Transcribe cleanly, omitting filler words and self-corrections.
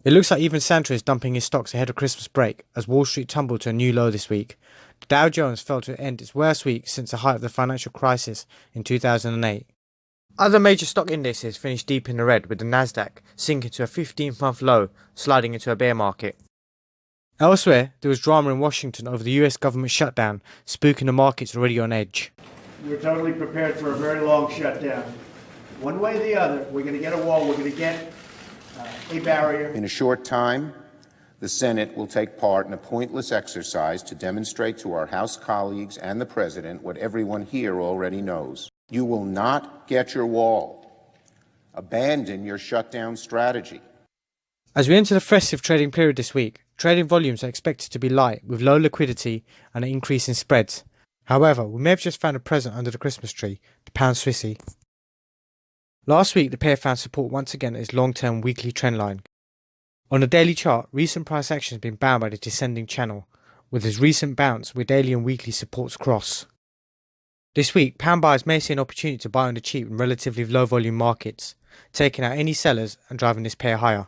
It looks like even Santa is dumping his stocks ahead of Christmas break as Wall Street tumbled to a new low this week. The Dow Jones fell to end its worst week since the height of the financial crisis in 2008. Other major stock indices finished deep in the red, with the Nasdaq sinking to a 15-month low, sliding into a bear market. Elsewhere, there was drama in Washington over the US government shutdown, spooking the markets already on edge. We're totally prepared for a very long shutdown. One way or the other, we're going to get a wall, we're going to get a barrier. In a short time, the Senate will take part in a pointless exercise to demonstrate to our House colleagues and the President what everyone here already knows. You will not get your wall. Abandon your shutdown strategy. As we enter the festive trading period this week, trading volumes are expected to be light with low liquidity and an increase in spreads. However, we may have just found a present under the Christmas tree, the pound Swissy. Last week, the pair found support once again at its long-term weekly trend line. On the daily chart, recent price action has been bound by the descending channel, with its recent bounce where daily and weekly supports cross. This week, pound buyers may see an opportunity to buy on the cheap in relatively low volume markets, taking out any sellers and driving this pair higher.